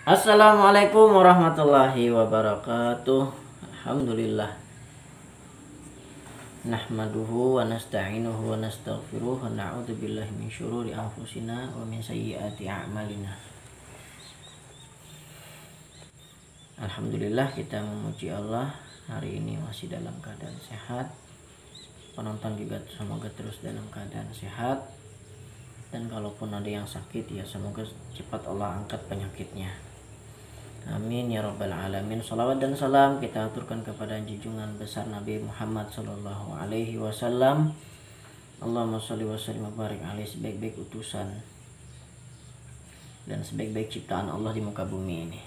Assalamualaikum warahmatullahi wabarakatuh. Alhamdulillah. Nahmaduhu wa nasta'inuhu wa nastaghfiruh wa na'udzu billahi min syururi anfusina wa min sayyiati a'malina. Alhamdulillah, kita memuji Allah hari ini masih dalam keadaan sehat. Penonton juga semoga terus dalam keadaan sehat. Dan kalaupun ada yang sakit, ya semoga cepat Allah angkat penyakitnya. Amin ya rabbal alamin. Salawat dan salam kita aturkan kepada junjungan besar Nabi Muhammad sallallahu alaihi wasallam. Allahumma sholli wa sallim wa barik alaihi, sebaik-baik utusan dan sebaik-baik ciptaan Allah di muka bumi ini.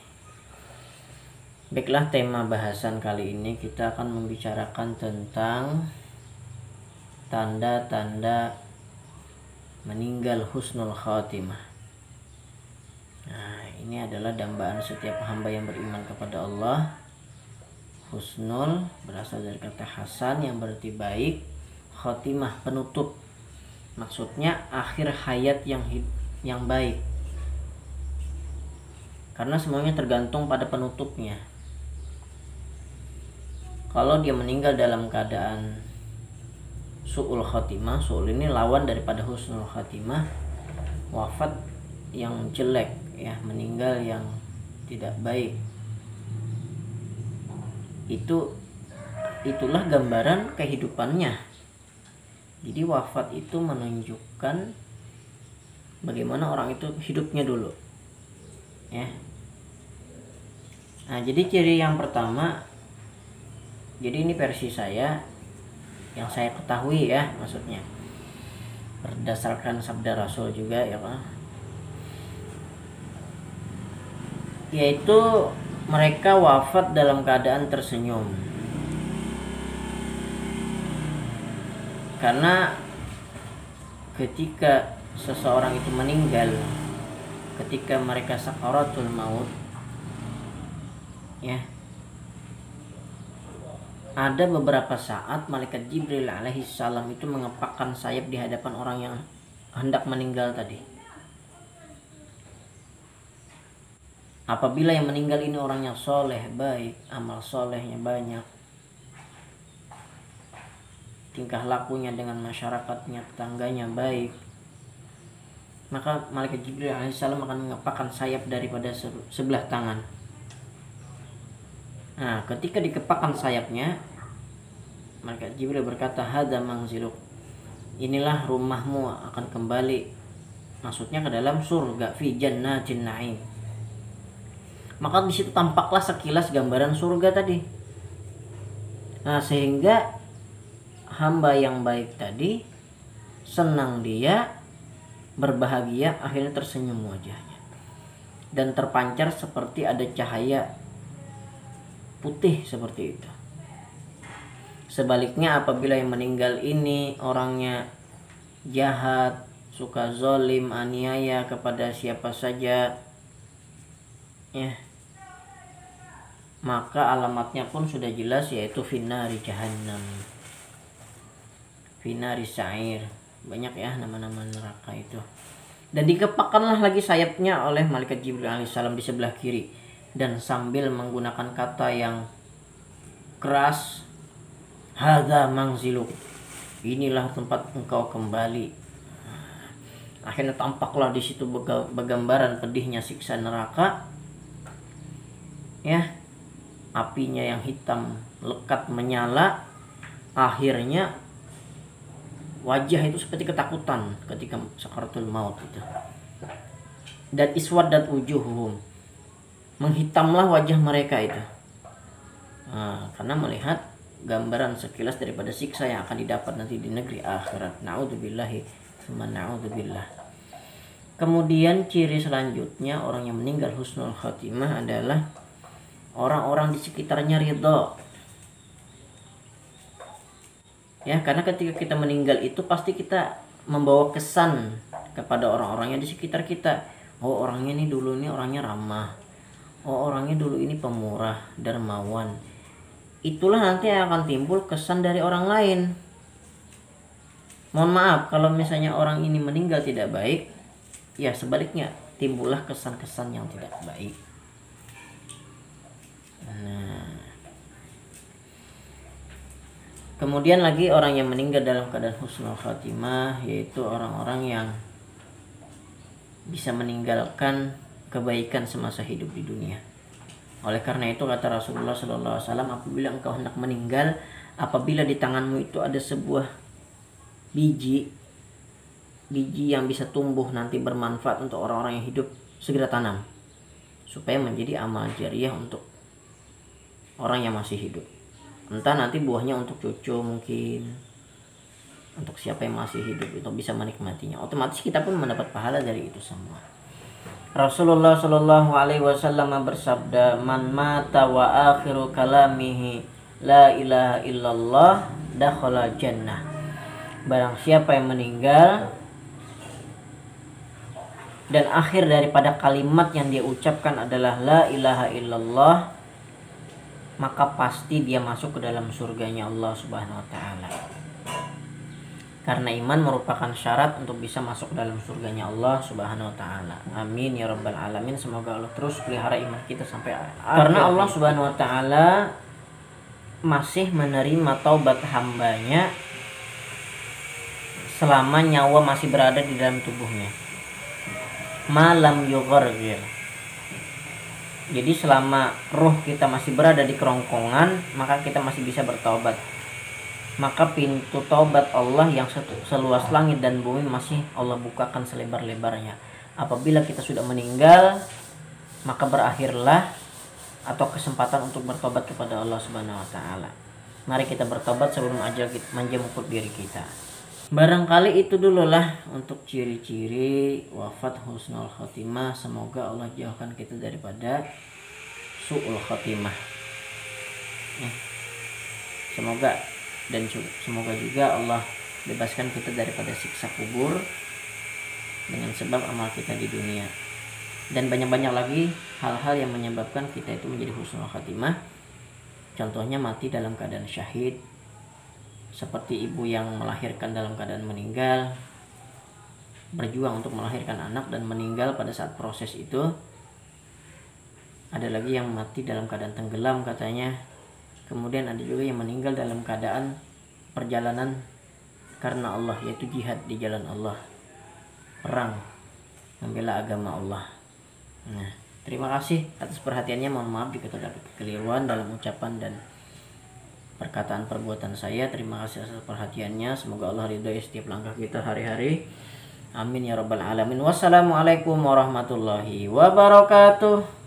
Baiklah, tema bahasan kali ini kita akan membicarakan tentang tanda-tanda meninggal husnul khatimah. Nah, ini adalah dambaan setiap hamba yang beriman kepada Allah. Husnul berasal dari kata hasan yang berarti baik, khatimah penutup. Maksudnya akhir hayat yang baik. Karena semuanya tergantung pada penutupnya. Kalau dia meninggal dalam keadaan su'ul khatimah, su'ul ini lawan daripada husnul khatimah, wafat yang jelek, ya, meninggal yang tidak baik. Itulah gambaran kehidupannya. Jadi wafat itu menunjukkan bagaimana orang itu hidupnya dulu, ya. Nah, jadi ciri yang pertama, jadi ini versi saya yang saya ketahui, ya, maksudnya berdasarkan sabda Rasul juga, ya Pak, yaitu mereka wafat dalam keadaan tersenyum. Karena ketika seseorang itu meninggal, ketika mereka sakaratul maut, ya, ada beberapa saat malaikat Jibril alaihi salam itu mengepakkan sayap di hadapan orang yang hendak meninggal tadi. Apabila yang meninggal ini orangnya soleh, baik, amal solehnya banyak, tingkah lakunya dengan masyarakatnya, tetangganya baik, maka malaikat Jibril alaihi salam akan mengepakkan sayap daripada sebelah tangan. Nah, ketika dikepakkan sayapnya, malaikat Jibril berkata, hadza manziluk, inilah rumahmu, akan kembali, maksudnya ke dalam surga, fi jannatin na'im. Maka di situ tampaklah sekilas gambaran surga tadi. Nah, sehingga hamba yang baik tadi senang, dia berbahagia, akhirnya tersenyum wajahnya dan terpancar seperti ada cahaya putih seperti itu. Sebaliknya apabila yang meninggal ini orangnya jahat, suka zolim, aniaya kepada siapa saja, ya, maka alamatnya pun sudah jelas, yaitu finnari jahannam, finnari sa'ir. Banyak, ya, nama-nama neraka itu. Dan dikepakkanlah lagi sayapnya oleh malaikat Jibril alaihissalam di sebelah kiri, dan sambil menggunakan kata yang keras, hadza manziluk, inilah tempat engkau kembali. Akhirnya tampaklah di situ begambaran pedihnya siksa neraka, ya, apinya yang hitam lekat menyala. Akhirnya wajah itu seperti ketakutan ketika sakaratul maut itu. Dan iswaddat wujuhum, menghitamlah wajah mereka itu. Nah, karena melihat gambaran sekilas daripada siksa yang akan didapat nanti di negeri akhirat. Na'udzubillahi tsumma na'udzubillah. Kemudian ciri selanjutnya orang yang meninggal husnul khatimah adalah orang-orang di sekitarnya ridho. Ya, karena ketika kita meninggal itu pasti kita membawa kesan kepada orang-orang yang di sekitar kita. Oh, orangnya ini dulu ini orangnya ramah. Oh, orangnya dulu ini pemurah, dermawan. Itulah nanti akan timbul kesan dari orang lain. Mohon maaf kalau misalnya orang ini meninggal tidak baik, ya sebaliknya timbullah kesan-kesan yang tidak baik. Nah, kemudian lagi orang yang meninggal dalam keadaan husnul khatimah, yaitu orang-orang yang bisa meninggalkan kebaikan semasa hidup di dunia. Oleh karena itu kata Rasulullah SAW, apabila engkau hendak meninggal, apabila di tanganmu itu ada sebuah biji yang bisa tumbuh nanti bermanfaat untuk orang-orang yang hidup, segera tanam supaya menjadi amal jariah untuk orang yang masih hidup. Entah nanti buahnya untuk cucu, mungkin untuk siapa yang masih hidup itu bisa menikmatinya. Otomatis kita pun mendapat pahala dari itu semua. Rasulullah Shallallahu Alaihi Wasallam bersabda, "Man mata wa akhiru kalamihi la ilaha illallah dakhala jannah." Barang siapa yang meninggal dan akhir daripada kalimat yang dia ucapkan adalah la ilaha illallah, maka pasti dia masuk ke dalam surganya Allah Subhanahu wa taala. Karena iman merupakan syarat untuk bisa masuk ke dalam surganya Allah Subhanahu wa taala. Amin ya rabbal alamin. Semoga Allah terus pelihara iman kita sampai akhir. Karena Allah Subhanahu wa taala masih menerima taubat hambanya selama nyawa masih berada di dalam tubuhnya. Malam yughargir. Jadi selama roh kita masih berada di kerongkongan, maka kita masih bisa bertaubat. Maka pintu taubat Allah yang seluas langit dan bumi masih Allah bukakan selebar-lebarnya. Apabila kita sudah meninggal, maka berakhirlah atau kesempatan untuk bertobat kepada Allah Subhanahu wa taala. Mari kita bertobat sebelum ajal menjemput diri kita. Barangkali itu dululah untuk ciri-ciri wafat husnul khotimah. Semoga Allah jauhkan kita daripada su'ul khotimah. Semoga juga Allah bebaskan kita daripada siksa kubur dengan sebab amal kita di dunia. Dan banyak-banyak lagi hal-hal yang menyebabkan kita itu menjadi husnul khotimah. Contohnya mati dalam keadaan syahid, seperti ibu yang melahirkan dalam keadaan meninggal, berjuang untuk melahirkan anak dan meninggal pada saat proses itu. Ada lagi yang mati dalam keadaan tenggelam katanya. Kemudian ada juga yang meninggal dalam keadaan perjalanan karena Allah, yaitu jihad di jalan Allah, perang membela agama Allah. Nah, terima kasih atas perhatiannya. Mohon maaf jika terdapat kekeliruan dalam ucapan dan perkataan perbuatan saya. Terima kasih atas perhatiannya. Semoga Allah ridhoi setiap langkah kita hari-hari. Amin ya rabbal alamin. Wassalamualaikum warahmatullahi wabarakatuh.